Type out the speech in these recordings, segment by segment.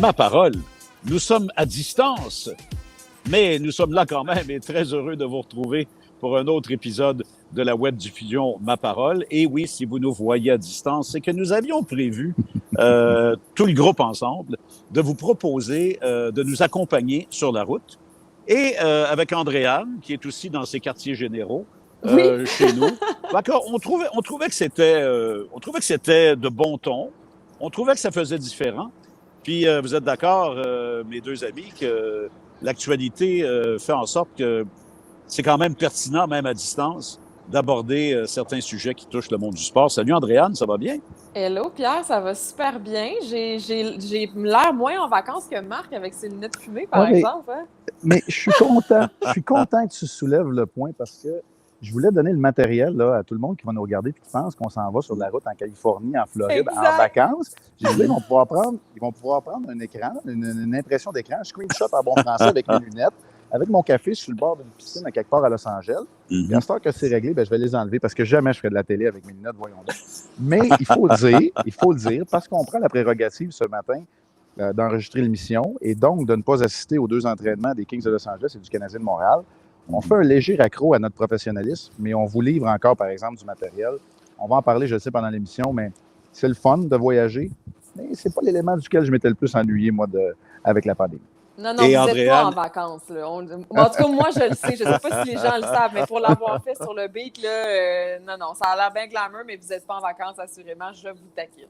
Ma parole. Nous sommes à distance, mais nous sommes là quand même et très heureux de vous retrouver pour un autre épisode de la web diffusion Ma Parole. Et oui, si vous nous voyez à distance, c'est que nous avions prévu, tout le groupe ensemble, de vous proposer de nous accompagner sur la route. Et avec Andréane, qui est aussi dans ses quartiers généraux, Oui. chez nous. D'accord, on trouvait que c'était de bon ton. On trouvait que ça faisait différent. Puis vous êtes d'accord, mes deux amis, que l'actualité fait en sorte que c'est quand même pertinent, même à distance, d'aborder certains sujets qui touchent le monde du sport. Salut Andréane, ça va bien? Hello Pierre, ça va super bien. J'ai l'air moins en vacances que Marc avec ses lunettes fumées, par exemple. Hein? Mais je suis content. Je suis content que tu soulèves le point parce que je voulais donner le matériel là, à tout le monde qui va nous regarder et qui pense qu'on s'en va sur la route en Californie, en Floride, Exact. en vacances. J'ai dit, ils vont pouvoir prendre un écran, une impression d'écran, un screenshot en bon français avec mes lunettes, avec mon café sur le bord d'une piscine à quelque part à Los Angeles. Et à ce temps que c'est réglé, je vais les enlever parce que jamais je ferai de la télé avec mes lunettes, voyons-le. Mais il faut le dire, parce qu'on prend la prérogative ce matin d'enregistrer l'émission et donc de ne pas assister aux 2 entraînements des Kings de Los Angeles et du Canadien de Montréal. On fait un léger accro à notre professionnalisme, mais on vous livre encore, par exemple, du matériel. On va en parler, je le sais, pendant l'émission, mais c'est le fun de voyager, mais c'est pas l'élément duquel je m'étais le plus ennuyé, moi, avec la pandémie. Non, vous n'êtes pas en vacances. Là. En tout cas, moi, je le sais. Je ne sais pas si les gens le savent, mais pour l'avoir fait sur le beat, là, non, ça a l'air bien glamour, mais vous n'êtes pas en vacances, assurément. Je vous taquine.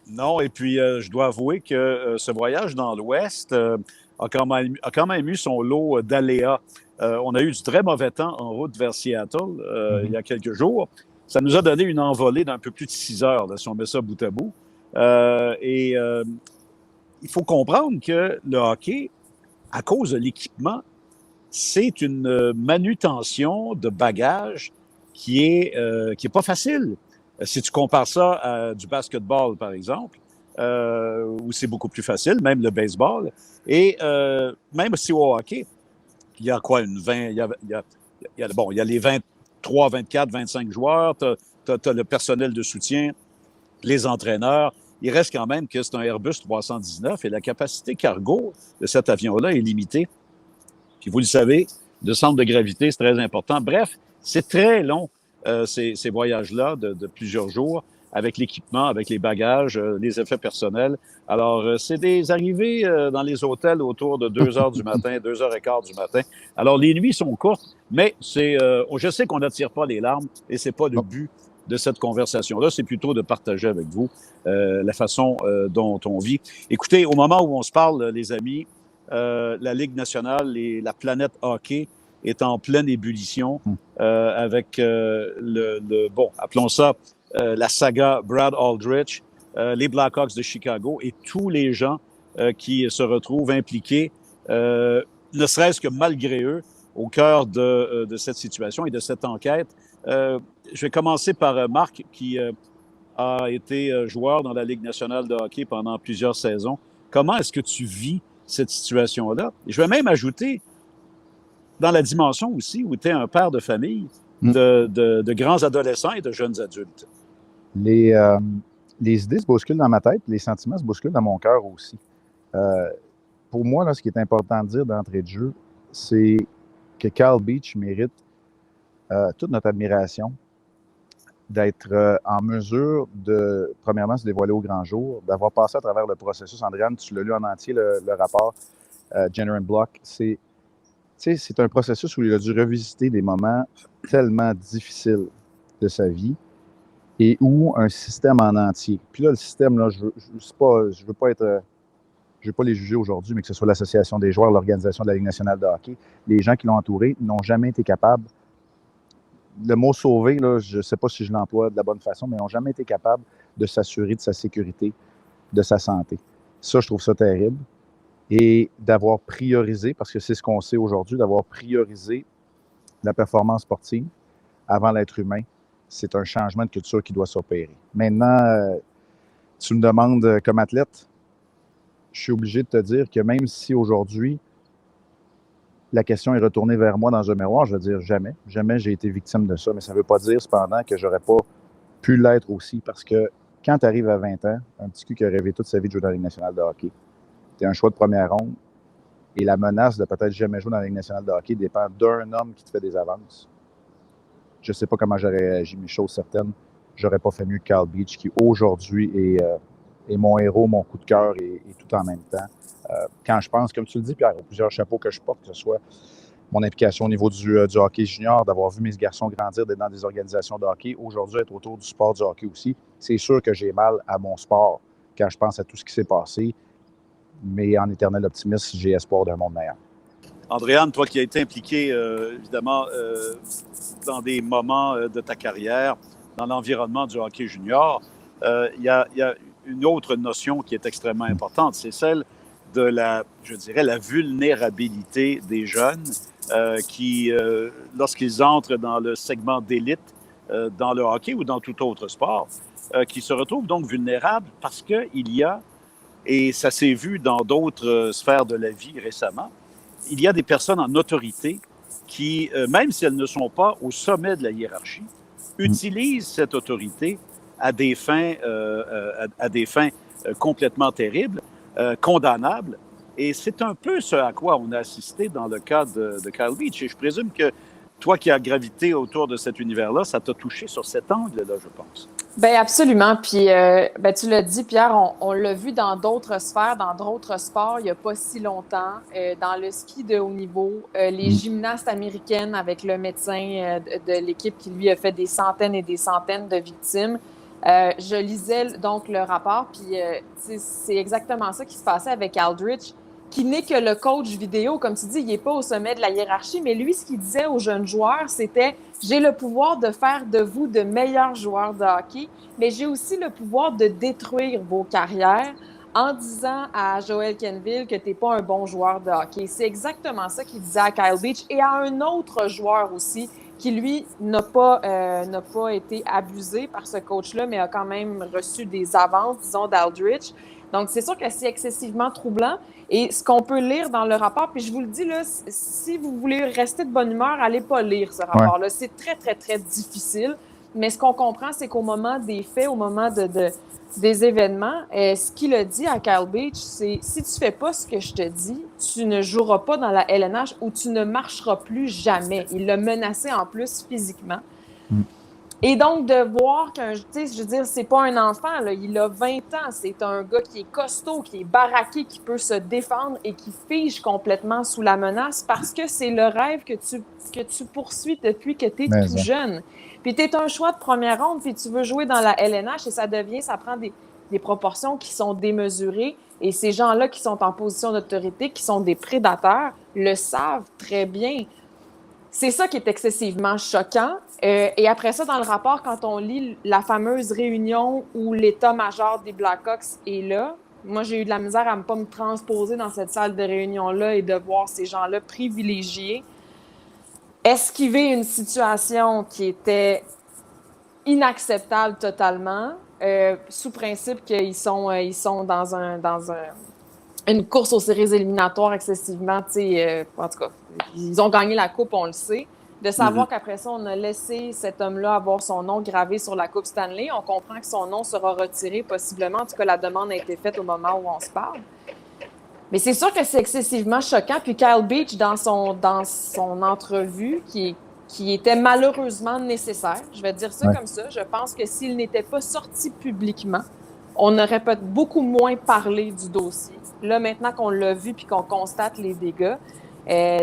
Non, et puis je dois avouer que ce voyage dans l'Ouest a quand même eu son lot d'aléas. On a eu du très mauvais temps en route vers Seattle il y a quelques jours. Ça nous a donné une envolée d'un peu plus de 6 heures, là, si on met ça bout à bout. Il faut comprendre que le hockey, à cause de l'équipement, c'est une manutention de bagages qui est pas facile. Si tu compares ça à du basketball, par exemple, où c'est beaucoup plus facile, même le baseball, et même si au hockey, il y a quoi, il y a les 23, 24, 25 joueurs, t'as le personnel de soutien, les entraîneurs. Il reste quand même que c'est un Airbus 319 et la capacité cargo de cet avion-là est limitée. Puis vous le savez, le centre de gravité, c'est très important. Bref, c'est très long, ces voyages-là de plusieurs jours, avec l'équipement, avec les bagages, les effets personnels. Alors, c'est des arrivées dans les hôtels autour de 2 heures du matin, 2h15 du matin. Alors, les nuits sont courtes, mais je sais qu'on n'attire pas les larmes et c'est pas le but de cette conversation-là. C'est plutôt de partager avec vous la façon dont on vit. Écoutez, au moment où on se parle, les amis, la Ligue nationale et la planète hockey est en pleine ébullition avec appelons ça la saga Brad Aldrich, les Blackhawks de Chicago et tous les gens qui se retrouvent impliqués, ne serait-ce que malgré eux, au cœur de cette situation et de cette enquête. Je vais commencer par Marc, qui a été joueur dans la Ligue nationale de hockey pendant plusieurs saisons. Comment est-ce que tu vis cette situation-là? Et je vais même ajouter, dans la dimension aussi, où tu es un père de famille, de grands adolescents et de jeunes adultes. Les idées se bousculent dans ma tête, les sentiments se bousculent dans mon cœur aussi. Pour moi, là, ce qui est important de dire d'entrée de jeu, c'est que Kyle Beach mérite toute notre admiration, d'être en mesure de, premièrement, se dévoiler au grand jour, d'avoir passé à travers le processus. Andréane, tu l'as lu en entier, le rapport Jenner and Block. C'est un processus où il a dû revisiter des moments tellement difficiles de sa vie et où un système en entier. Puis là, le système, là, je veux pas les juger aujourd'hui, mais que ce soit l'association des joueurs, l'organisation de la Ligue nationale de hockey, les gens qui l'ont entouré n'ont jamais été capables. Le mot sauver, là, je ne sais pas si je l'emploie de la bonne façon, mais n'ont jamais été capables de s'assurer de sa sécurité, de sa santé. Ça, je trouve ça terrible. Et d'avoir priorisé, parce que c'est ce qu'on sait aujourd'hui, d'avoir priorisé la performance sportive avant l'être humain, c'est un changement de culture qui doit s'opérer. Maintenant, tu me demandes comme athlète, je suis obligé de te dire que même si aujourd'hui, la question est retournée vers moi dans un miroir, je vais dire jamais. Jamais j'ai été victime de ça, mais ça ne veut pas dire cependant que je n'aurais pas pu l'être aussi, parce que quand tu arrives à 20 ans, un petit cul qui a rêvé toute sa vie de jouer dans la Ligue nationale de hockey, tu es un choix de première ronde et la menace de peut-être jamais jouer dans la Ligue nationale de hockey dépend d'un homme qui te fait des avances. Je ne sais pas comment j'aurais réagi, mais chose certaine, j'aurais pas fait mieux que Kyle Beach, qui aujourd'hui est mon héros, mon coup de cœur et tout en même temps. Quand je pense, comme tu le dis, Pierre, il y a plusieurs chapeaux que je porte, que ce soit mon implication au niveau du hockey junior, d'avoir vu mes garçons grandir, d'être dans des organisations de hockey, aujourd'hui être autour du sport du hockey aussi. C'est sûr que j'ai mal à mon sport quand je pense à tout ce qui s'est passé, mais en éternel optimiste, j'ai espoir d'un monde meilleur. Andréane, toi qui as été impliqué, évidemment, dans des moments de ta carrière, dans l'environnement du hockey junior, il y a une autre notion qui est extrêmement importante, c'est celle de la vulnérabilité des jeunes qui, lorsqu'ils entrent dans le segment d'élite, dans le hockey ou dans tout autre sport, qui se retrouvent donc vulnérables parce qu'il y a, et ça s'est vu dans d'autres sphères de la vie récemment, il y a des personnes en autorité qui, même si elles ne sont pas au sommet de la hiérarchie, utilisent cette autorité à des fins complètement terribles, condamnables. Et c'est un peu ce à quoi on a assisté dans le cas de Kyle Beach. Et je présume que toi qui as gravité autour de cet univers-là, ça t'a touché sur cet angle-là, je pense. Bien, absolument. Puis, tu l'as dit, Pierre, on l'a vu dans d'autres sphères, dans d'autres sports, il n'y a pas si longtemps. Dans le ski de haut niveau, les gymnastes américaines avec le médecin de l'équipe qui, lui, a fait des centaines et des centaines de victimes. Je lisais donc le rapport, puis c'est exactement ça qui se passait avec Aldrich, qui n'est que le coach vidéo. Comme tu dis, il n'est pas au sommet de la hiérarchie, mais lui, ce qu'il disait aux jeunes joueurs, c'était « J'ai le pouvoir de faire de vous de meilleurs joueurs de hockey, mais j'ai aussi le pouvoir de détruire vos carrières en disant à Joel Quenneville que tu n'es pas un bon joueur de hockey. » C'est exactement ça qu'il disait à Kyle Beach et à un autre joueur aussi qui, lui, n'a pas été abusé par ce coach-là, mais a quand même reçu des avances, disons, d'Aldrich. Donc, c'est sûr que c'est excessivement troublant. Et ce qu'on peut lire dans le rapport, puis je vous le dis, là, si vous voulez rester de bonne humeur, allez pas lire ce rapport-là. Ouais. C'est très, très, très difficile. Mais ce qu'on comprend, c'est qu'au moment des faits, au moment des événements, ce qu'il a dit à Kyle Beach, c'est « Si tu fais pas ce que je te dis, tu ne joueras pas dans la LNH ou tu ne marcheras plus jamais. » Il l'a menacé en plus physiquement. Et donc, de voir qu'un, tu sais, je veux dire, c'est pas un enfant, là, il a 20 ans, c'est un gars qui est costaud, qui est baraqué, qui peut se défendre et qui fige complètement sous la menace parce que c'est le rêve que tu poursuis depuis que tu es tout jeune. Puis tu es un choix de première ronde, puis tu veux jouer dans la LNH et ça prend des proportions qui sont démesurées. Et ces gens-là qui sont en position d'autorité, qui sont des prédateurs, le savent très bien. C'est ça qui est excessivement choquant. Et après ça, dans le rapport, quand on lit la fameuse réunion où l'état-major des Blackhawks est là, moi, j'ai eu de la misère à ne pas me transposer dans cette salle de réunion-là et de voir ces gens-là privilégiés esquiver une situation qui était inacceptable totalement, sous principe qu'ils sont dans une course aux séries éliminatoires excessivement, tu sais, en tout cas, ils ont gagné la coupe, on le sait. De savoir qu'après ça, on a laissé cet homme-là avoir son nom gravé sur la Coupe Stanley, on comprend que son nom sera retiré possiblement. En tout cas, la demande a été faite au moment où on se parle. Mais c'est sûr que c'est excessivement choquant. Puis Kyle Beach, dans son entrevue, qui était malheureusement nécessaire, je vais dire ça comme ça, je pense que s'il n'était pas sorti publiquement, on aurait peut-être beaucoup moins parlé du dossier. Là, maintenant qu'on l'a vu puis qu'on constate les dégâts,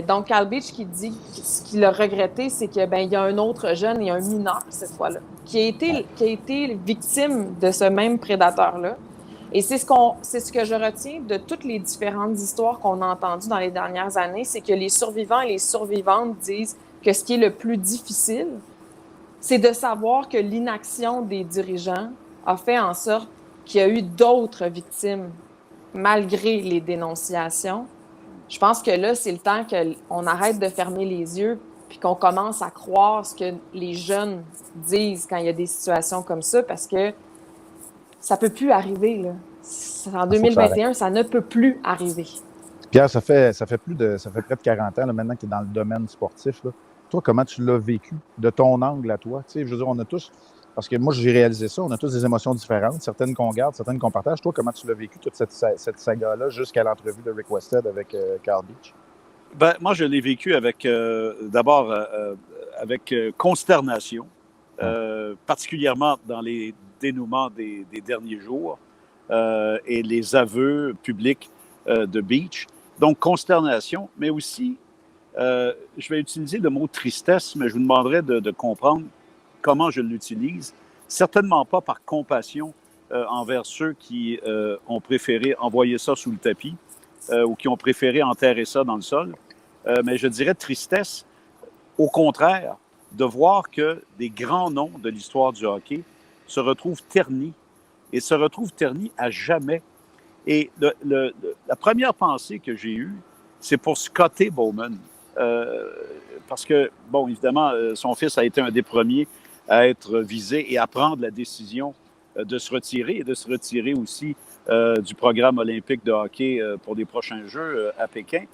donc Kyle Beach qui dit ce qu'il a regretté, c'est qu'il y a un autre jeune et un mineur cette fois-là, qui a été victime de ce même prédateur-là. Et c'est ce que je retiens de toutes les différentes histoires qu'on a entendues dans les dernières années, c'est que les survivants et les survivantes disent que ce qui est le plus difficile, c'est de savoir que l'inaction des dirigeants a fait en sorte qu'il y a eu d'autres victimes malgré les dénonciations. Je pense que là, c'est le temps qu'on arrête de fermer les yeux puis qu'on commence à croire ce que les jeunes disent quand il y a des situations comme ça, parce que ça ne peut plus arriver, là. En 2021, ça ne peut plus arriver. Pierre, ça fait près de 40 ans là, maintenant que tu es dans le domaine sportif. Là. Toi, comment tu l'as vécu de ton angle à toi? Tu sais, je veux dire, on a tous Parce que moi, j'ai réalisé ça. On a tous des émotions différentes, certaines qu'on garde, certaines qu'on partage. Toi, comment tu l'as vécu, toute cette saga-là, jusqu'à l'entrevue de Rick Westhead avec Carl Beach? Ben, moi, je l'ai vécu avec, d'abord, avec consternation, particulièrement dans les dénouements des derniers jours et les aveux publics de Beach. Donc, consternation, mais aussi, je vais utiliser le mot tristesse, mais je vous demanderai de comprendre comment je l'utilise. Certainement pas par compassion envers ceux qui ont préféré envoyer ça sous le tapis ou qui ont préféré enterrer ça dans le sol. Mais je dirais tristesse, au contraire, de voir que des grands noms de l'histoire du hockey se retrouvent ternis et se retrouvent ternis à jamais. Et la première pensée que j'ai eue, c'est pour Scotty Bowman. Parce que, bon, évidemment, son fils a été un des premiers à être visé et à prendre la décision de se retirer et de se retirer aussi du programme olympique de hockey pour les prochains Jeux à Pékin.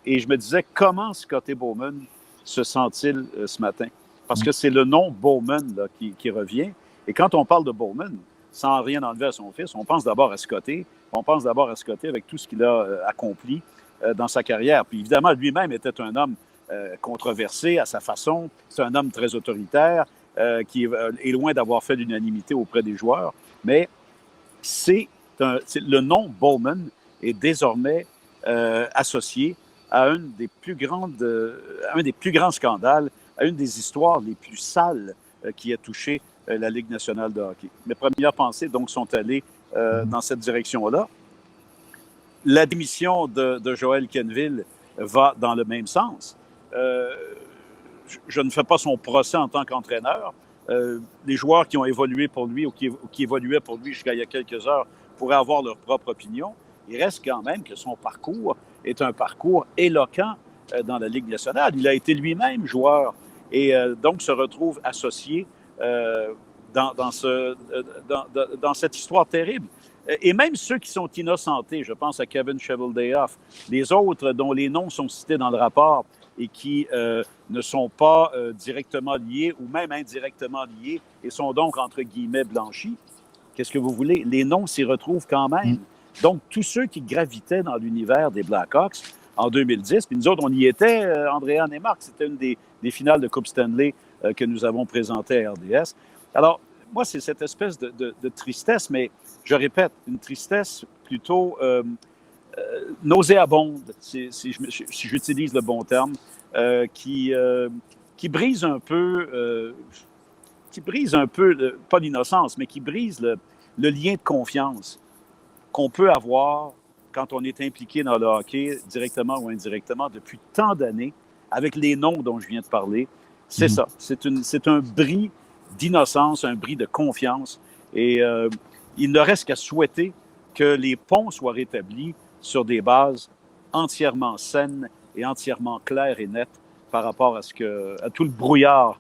Et je me disais, comment Scotty Bowman se sent-il ce matin? Parce que c'est le nom Bowman là, qui revient. Et quand on parle de Bowman, sans rien enlever à son fils, on pense d'abord à Scotty. On pense d'abord à Scotty avec tout ce qu'il a accompli dans sa carrière. Puis évidemment, lui-même était un homme controversé à sa façon. C'est un homme très autoritaire qui est loin d'avoir fait l'unanimité auprès des joueurs. Mais le nom Bowman est désormais associé à un des plus grands scandales, à une des histoires les plus sales qui a touché la Ligue nationale de hockey. Mes premières pensées, donc, sont allées dans cette direction-là. La démission de Joel Quenneville va dans le même sens. Je ne fais pas son procès en tant qu'entraîneur. Les joueurs qui ont évolué pour lui ou qui évoluaient pour lui jusqu'à il y a quelques heures pourraient avoir leur propre opinion. Il reste quand même que son parcours est un parcours éloquent dans la Ligue nationale. Il a été lui-même joueur et donc se retrouve associé dans cette histoire terrible. Et même ceux qui sont innocentés, je pense à Kevin Cheveldayoff, les autres dont les noms sont cités dans le rapport et qui ne sont pas directement liés ou même indirectement liés et sont donc, entre guillemets, blanchis, qu'est-ce que vous voulez? Les noms s'y retrouvent quand même. Donc, tous ceux qui gravitaient dans l'univers des Blackhawks en 2010, puis nous autres, on y était, Andréan et Marc, c'était une des finales de Coupe Stanley que nous avons présentées à RDS. Alors, moi, c'est cette espèce de tristesse, mais je répète, une tristesse plutôt nauséabonde, si j'utilise le bon terme, qui brise un peu, pas l'innocence, mais qui brise le lien de confiance qu'on peut avoir quand on est impliqué dans le hockey, directement ou indirectement, depuis tant d'années, avec les noms dont je viens de parler. C'est ça. C'est un bris d'innocence, un bris de confiance. Et il ne reste qu'à souhaiter que les ponts soient rétablis sur des bases entièrement saines et entièrement claires et nettes par rapport à tout le brouillard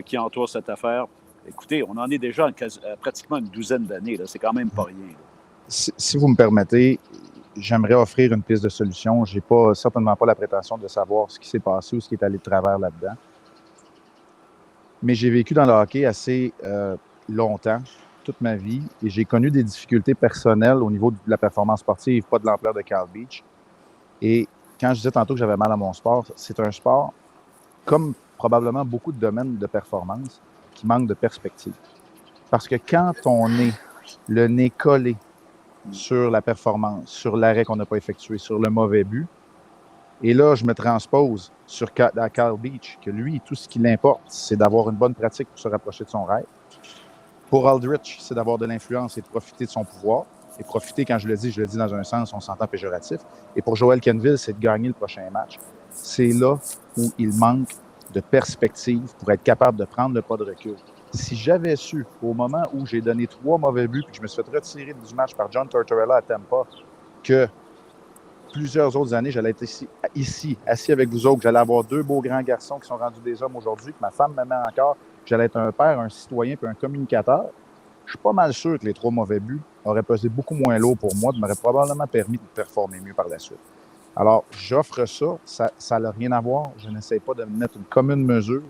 qui entoure cette affaire. Écoutez, on en est déjà à pratiquement une douzaine d'années. C'est quand même pas rien. Si vous me permettez, j'aimerais offrir une piste de solution. Je n'ai certainement pas la prétention de savoir ce qui s'est passé ou ce qui est allé de travers là-dedans. Mais j'ai vécu dans le hockey assez longtemps, toute ma vie, et j'ai connu des difficultés personnelles au niveau de la performance sportive, pas de l'ampleur de Carl Beach. Et quand je disais tantôt que j'avais mal à mon sport, c'est un sport, comme probablement beaucoup de domaines de performance, qui manque de perspective. Parce que quand on est le nez collé sur la performance, sur l'arrêt qu'on n'a pas effectué, sur le mauvais but, et là, je me transpose à Carl Beach, que lui, tout ce qui l'importe, c'est d'avoir une bonne pratique pour se rapprocher de son rêve. Pour Aldrich, c'est d'avoir de l'influence et de profiter de son pouvoir. Et profiter, quand je le dis dans un sens, on s'entend péjoratif. Et pour Joel Quenneville, c'est de gagner le prochain match. C'est là où il manque de perspective pour être capable de prendre le pas de recul. Si j'avais su, au moment où j'ai donné 3 mauvais buts et que je me suis fait retirer du match par John Tortorella à Tampa, que plusieurs autres années, j'allais être ici, assis avec vous autres, que j'allais avoir 2 beaux grands garçons qui sont rendus des hommes aujourd'hui, que ma femme m'aimait encore, que j'allais être un père, un citoyen puis un communicateur, je suis pas mal sûr que les 3 mauvais buts auraient pesé beaucoup moins lourd pour moi, m'auraient probablement permis de performer mieux par la suite. Alors, j'offre ça n'a rien à voir, je n'essaie pas de me mettre une commune mesure,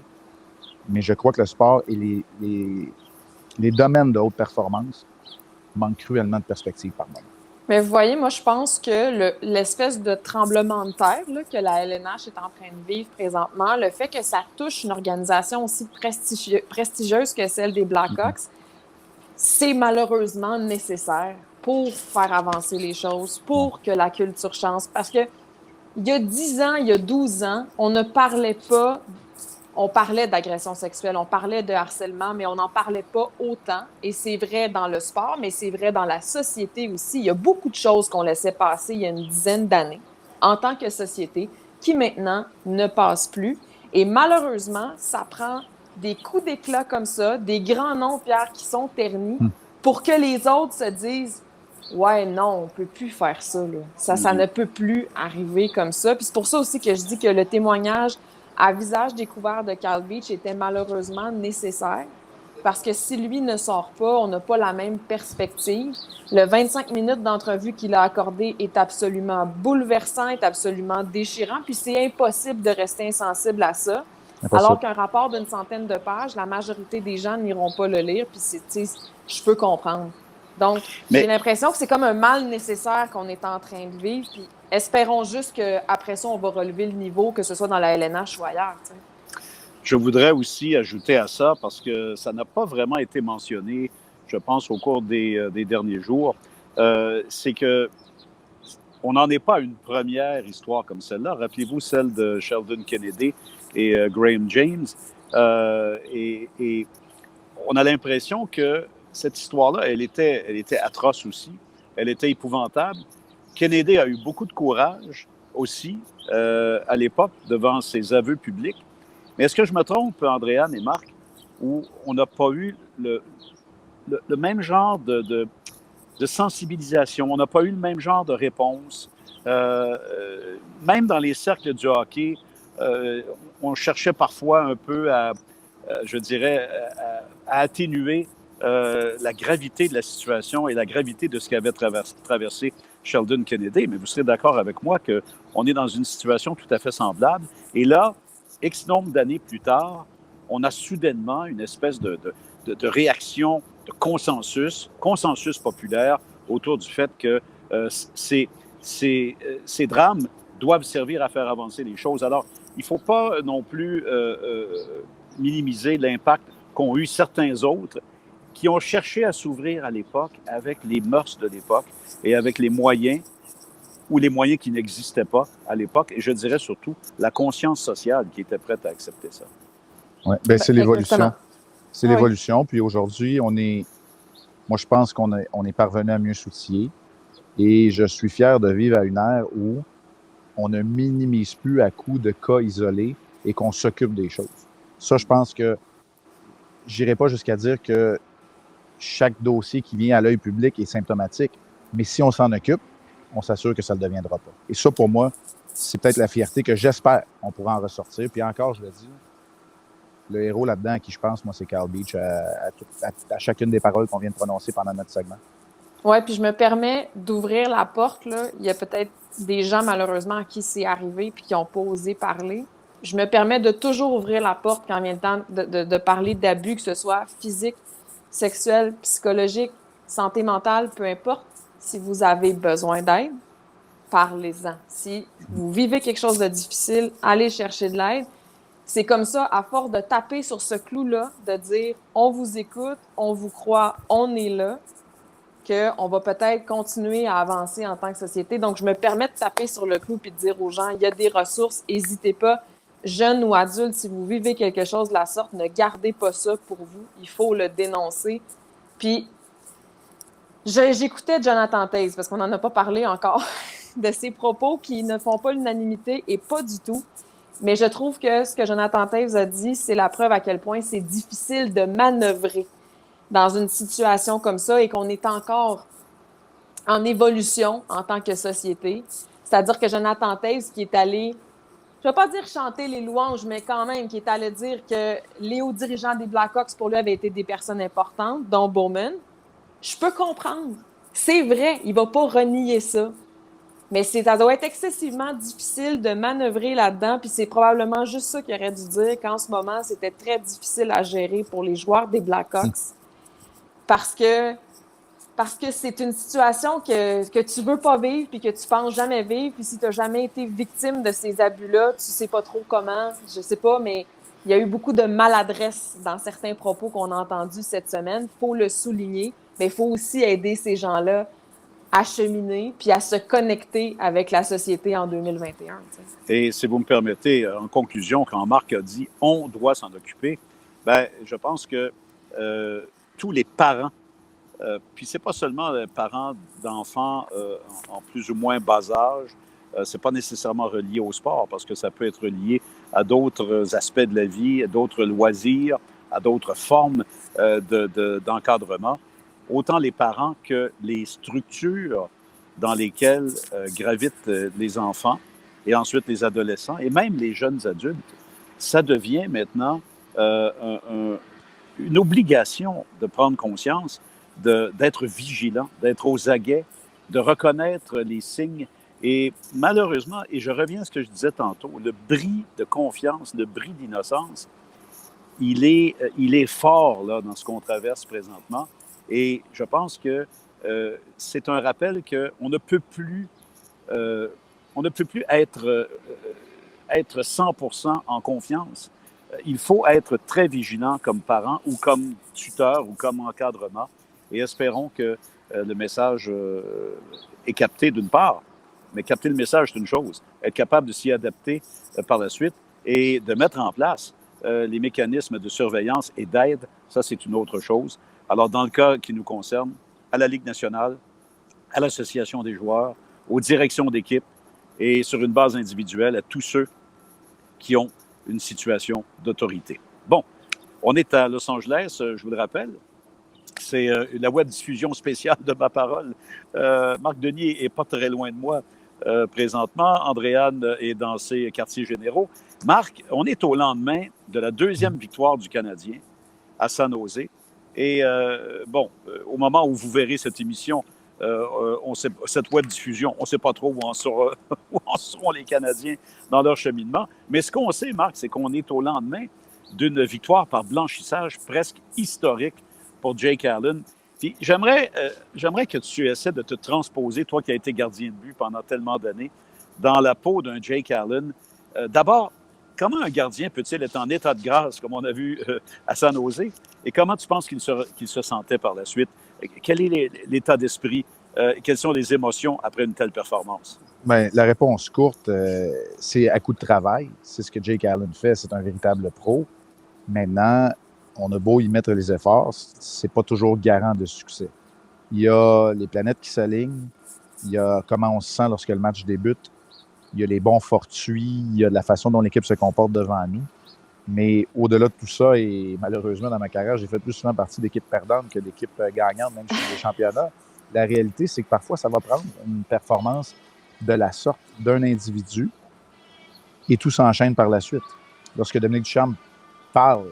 mais je crois que le sport et les domaines de haute performance manquent cruellement de perspective par moment. Mais vous voyez, moi, je pense que l'espèce de tremblement de terre là, que la LNH est en train de vivre présentement, le fait que ça touche une organisation aussi prestigieuse que celle des Blackhawks, c'est malheureusement nécessaire pour faire avancer les choses, pour que la culture change. Parce que il y a 10 ans, il y a 12 ans, on ne parlait pas. On parlait d'agression sexuelle, on parlait de harcèlement, mais on n'en parlait pas autant. Et c'est vrai dans le sport, mais c'est vrai dans la société aussi. Il y a beaucoup de choses qu'on laissait passer il y a une dizaine d'années en tant que société qui maintenant ne passent plus. Et malheureusement, ça prend des coups d'éclat comme ça, des grands noms, Pierre, qui sont ternis pour que les autres se disent « Ouais, non, on ne peut plus faire ça. Là. Ça ne peut plus arriver comme ça. » Puis c'est pour ça aussi que je dis que le témoignage à visage découvert de Kyle Beach était malheureusement nécessaire parce que si lui ne sort pas, on n'a pas la même perspective. Le 25 minutes d'entrevue qu'il a accordé est absolument bouleversant, est absolument déchirant, puis c'est impossible de rester insensible à ça. Alors qu'un rapport d'une centaine de pages, la majorité des gens n'iront pas le lire, puis je peux comprendre. Donc, j'ai l'impression que c'est comme un mal nécessaire qu'on est en train de vivre, puis espérons juste qu'après ça, on va relever le niveau, que ce soit dans la LNH ou ailleurs. T'sais. Je voudrais aussi ajouter à ça, parce que ça n'a pas vraiment été mentionné, je pense, au cours des derniers jours, c'est que on n'en est pas à une première histoire comme celle-là. Rappelez-vous celle de Sheldon Kennedy et Graham James. Et on a l'impression que cette histoire-là, elle était atroce aussi. Elle était épouvantable. Kennedy a eu beaucoup de courage aussi à l'époque devant ses aveux publics. Mais est-ce que je me trompe, Andréane et Marc, où on n'a pas eu le même genre de sensibilisation, on n'a pas eu le même genre de réponse. Même dans les cercles du hockey, on cherchait parfois un peu je dirais, à atténuer la gravité de la situation et la gravité de ce qu'avait traversé Sheldon Kennedy. Mais vous serez d'accord avec moi qu'on est dans une situation tout à fait semblable. Et là, X nombre d'années plus tard, on a soudainement une espèce de réaction, de consensus populaire autour du fait que ces drames doivent servir à faire avancer les choses. Alors, il ne faut pas non plus minimiser l'impact qu'ont eu certains autres qui ont cherché à s'ouvrir à l'époque avec les mœurs de l'époque et avec les moyens ou les moyens qui n'existaient pas à l'époque. Et je dirais surtout la conscience sociale qui était prête à accepter ça. Oui, bien, c'est l'évolution. C'est l'évolution. Puis aujourd'hui, moi, je pense qu'on est parvenu à mieux s'outiller. Et je suis fier de vivre à une ère où on ne minimise plus à coups de cas isolés et qu'on s'occupe des choses. Ça, je pense que j'irai pas jusqu'à dire que chaque dossier qui vient à l'œil public est symptomatique, mais si on s'en occupe, on s'assure que ça ne le deviendra pas. Et ça, pour moi, c'est peut-être la fierté que j'espère on pourra en ressortir. Puis encore, je le dis, le héros là-dedans à qui je pense, moi, c'est Kyle Beach, à chacune des paroles qu'on vient de prononcer pendant notre segment. Oui, puis je me permets d'ouvrir la porte. Là. Il y a peut-être des gens, malheureusement, à qui c'est arrivé puis qui n'ont pas osé parler. Je me permets de toujours ouvrir la porte quand vient le temps de parler d'abus, que ce soit physique, sexuel, psychologique, santé mentale, peu importe. Si vous avez besoin d'aide, parlez-en. Si vous vivez quelque chose de difficile, allez chercher de l'aide. C'est comme ça, à force de taper sur ce clou-là, de dire « on vous écoute, on vous croit, on est là », qu'on va peut-être continuer à avancer en tant que société. Donc, je me permets de taper sur le clou et de dire aux gens, il y a des ressources, n'hésitez pas. Jeunes ou adultes, si vous vivez quelque chose de la sorte, ne gardez pas ça pour vous. Il faut le dénoncer. Puis, j'écoutais Jonathan Toews, parce qu'on n'en a pas parlé encore, de ses propos qui ne font pas l'unanimité et pas du tout. Mais je trouve que ce que Jonathan Toews a dit, c'est la preuve à quel point c'est difficile de manœuvrer dans une situation comme ça et qu'on est encore en évolution en tant que société. C'est-à-dire que Jonathan Toews qui est allé, je ne vais pas dire chanter les louanges, mais quand même, qui est allé dire que les hauts dirigeants des Blackhawks, pour lui, avaient été des personnes importantes, dont Bowman. Je peux comprendre. C'est vrai, il ne va pas renier ça. Mais ça doit être excessivement difficile de manœuvrer là-dedans, puis c'est probablement juste ça qu'il aurait dû dire, qu'en ce moment, c'était très difficile à gérer pour les joueurs des Blackhawks, parce que c'est une situation que tu veux pas vivre, puis que tu penses jamais vivre, puis si tu n'as jamais été victime de ces abus-là, tu sais pas trop comment, je sais pas, mais il y a eu beaucoup de maladresse dans certains propos qu'on a entendus cette semaine. Il faut le souligner, mais il faut aussi aider ces gens-là à cheminer puis à se connecter avec la société en 2021. T'sais. Et si vous me permettez, en conclusion, quand Marc a dit « on doit s'en occuper », ben, je pense que tous les parents, puis c'est pas seulement les parents d'enfants en plus ou moins bas âge, c'est pas nécessairement relié au sport, parce que ça peut être lié à d'autres aspects de la vie, à d'autres loisirs, à d'autres formes d'encadrement. Autant les parents que les structures dans lesquelles gravitent les enfants et ensuite les adolescents et même les jeunes adultes, ça devient maintenant une obligation de prendre conscience, d'être vigilant, d'être aux aguets, de reconnaître les signes. Et malheureusement, et je reviens à ce que je disais tantôt, le bris de confiance, le bris d'innocence, il est fort là, dans ce qu'on traverse présentement. Et je pense que c'est un rappel qu'on ne peut plus, être 100% en confiance. Il faut être très vigilant comme parent ou comme tuteur ou comme encadrement. Et espérons que le message est capté d'une part. Mais capter le message, c'est une chose. Être capable de s'y adapter par la suite et de mettre en place les mécanismes de surveillance et d'aide, ça, c'est une autre chose. Alors, dans le cas qui nous concerne, à la Ligue nationale, à l'Association des joueurs, aux directions d'équipe et sur une base individuelle à tous ceux qui ont une situation d'autorité. Bon, on est à Los Angeles, je vous le rappelle. C'est la web diffusion spéciale de ma parole. Marc Denis n'est pas très loin de moi présentement. Andréane est dans ses quartiers généraux. Marc, on est au lendemain de la deuxième victoire du Canadien à San Jose. Et au moment où vous verrez cette émission, cette web diffusion, on ne sait pas trop où en seront les Canadiens dans leur cheminement. Mais ce qu'on sait, Marc, c'est qu'on est au lendemain d'une victoire par blanchissage presque historique pour Jake Allen. Puis j'aimerais que tu essaies de te transposer, toi qui as été gardien de but pendant tellement d'années, dans la peau d'un Jake Allen. D'abord, comment un gardien peut-il être en état de grâce, comme on a vu à San Jose? Et comment tu penses qu'il se sentait par la suite? Quel est l'état d'esprit? Quelles sont les émotions après une telle performance? Bien, la réponse courte, c'est à coup de travail. C'est ce que Jake Allen fait. C'est un véritable pro. Maintenant, on a beau y mettre les efforts, c'est pas toujours garant de succès. Il y a les planètes qui s'alignent. Il y a comment on se sent lorsque le match débute. Il y a les bons fortuits. Il y a la façon dont l'équipe se comporte devant nous. Mais au-delà de tout ça, et malheureusement, dans ma carrière, j'ai fait plus souvent partie d'équipes perdantes que d'équipes gagnantes, même sur les championnats. La réalité, c'est que parfois, ça va prendre une performance de la sorte d'un individu et tout s'enchaîne par la suite. Lorsque Dominique Ducharme parle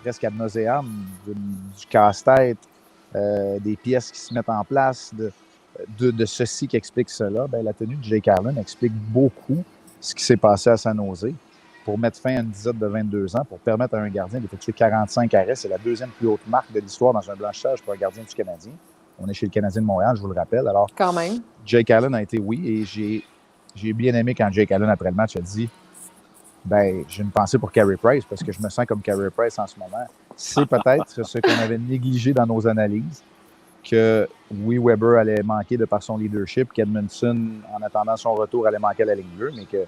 presque ad nauseam du casse-tête, des pièces qui se mettent en place, de ceci qui explique cela, bien, la tenue de Jake Allen explique beaucoup ce qui s'est passé à San Jose pour mettre fin à une disette de 22 ans, pour permettre à un gardien d'effectuer 45 arrêts. C'est la deuxième plus haute marque de l'histoire dans un blanchissage pour un gardien du Canadien. On est chez le Canadien de Montréal, je vous le rappelle. Alors, quand même. Jake Allen a été, oui, et j'ai bien aimé quand Jake Allen, après le match, a dit ben, j'ai une pensée pour Carey Price parce que je me sens comme Carey Price en ce moment. C'est peut-être ce qu'on avait négligé dans nos analyses, que oui, Weber allait manquer de par son leadership, qu'Edmondson, en attendant son retour, allait manquer à la ligne bleue, mais que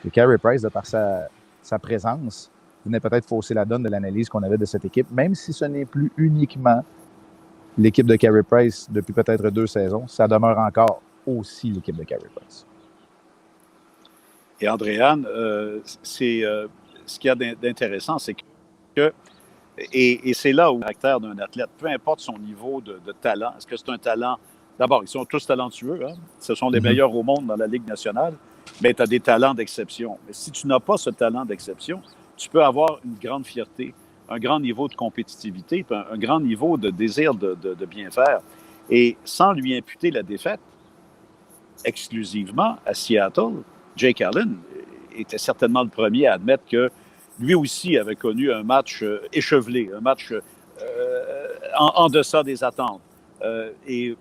Carey Price, de par sa présence, venait peut-être fausser la donne de l'analyse qu'on avait de cette équipe, même si ce n'est plus uniquement l'équipe de Carey Price depuis peut-être 2 saisons, ça demeure encore aussi l'équipe de Carey Price. Et Andréane, ce qu'il y a d'intéressant, c'est que, et c'est là où le caractère d'un athlète, peu importe son niveau de talent, est-ce que c'est un talent, d'abord, ils sont tous talentueux, hein? Ce sont les meilleurs au monde dans la Ligue nationale, mais tu as des talents d'exception. Mais si tu n'as pas ce talent d'exception, tu peux avoir une grande fierté, un grand niveau de compétitivité, un grand niveau de désir de bien faire. Et sans lui imputer la défaite, exclusivement à Seattle, Jake Allen était certainement le premier à admettre que lui aussi avait connu un match échevelé, un match en deçà des attentes. Et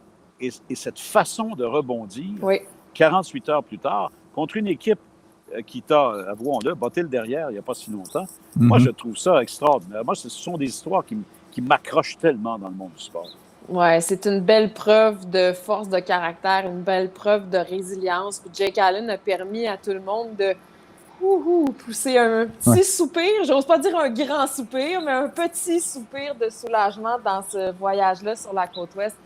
cette façon de rebondir, Oui. 48 heures plus tard, contre une équipe qui t'a, avouons-le, botté le derrière il n'y a pas si longtemps, moi, je trouve ça extraordinaire. Moi, ce sont des histoires qui m'accrochent tellement dans le monde du sport. Ouais, c'est une belle preuve de force de caractère, une belle preuve de résilience. Puis Jake Allen a permis à tout le monde de pousser un petit soupir. J'ose pas dire un grand soupir, mais un petit soupir de soulagement dans ce voyage-là sur la côte ouest.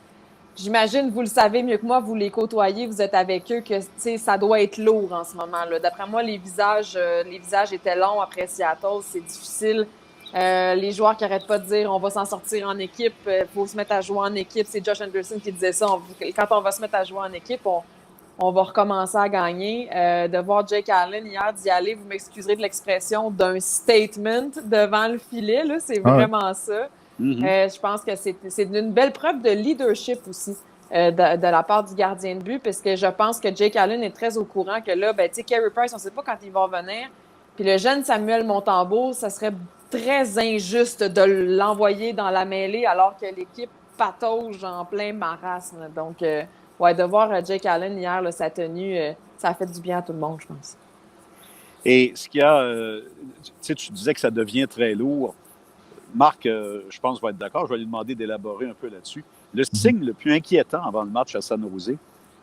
J'imagine, vous le savez mieux que moi, vous les côtoyez, vous êtes avec eux, que ça doit être lourd en ce moment-là. D'après moi, les visages étaient longs après Seattle, c'est difficile. Les joueurs qui n'arrêtent pas de dire on va s'en sortir en équipe, il faut se mettre à jouer en équipe. C'est Josh Anderson qui disait ça. Quand on va se mettre à jouer en équipe, on va recommencer à gagner. De voir Jake Allen hier, d'y aller, vous m'excuserez de l'expression, d'un statement devant le filet, là, c'est vraiment ça. Je pense que c'est une belle preuve de leadership aussi de la part du gardien de but, parce que je pense que Jake Allen est très au courant que là, tu sais, Carey Price, on ne sait pas quand il va revenir. Puis le jeune Samuel Montembeault, ça serait très injuste de l'envoyer dans la mêlée alors que l'équipe patauge en plein marasme. Donc, de voir Jake Allen hier, là, sa tenue, ça a fait du bien à tout le monde, je pense. Et ce qu'il y a, tu sais, tu disais que ça devient très lourd. Marc, je pense, va être d'accord. Je vais lui demander d'élaborer un peu là-dessus. Le signe le plus inquiétant avant le match à San Jose,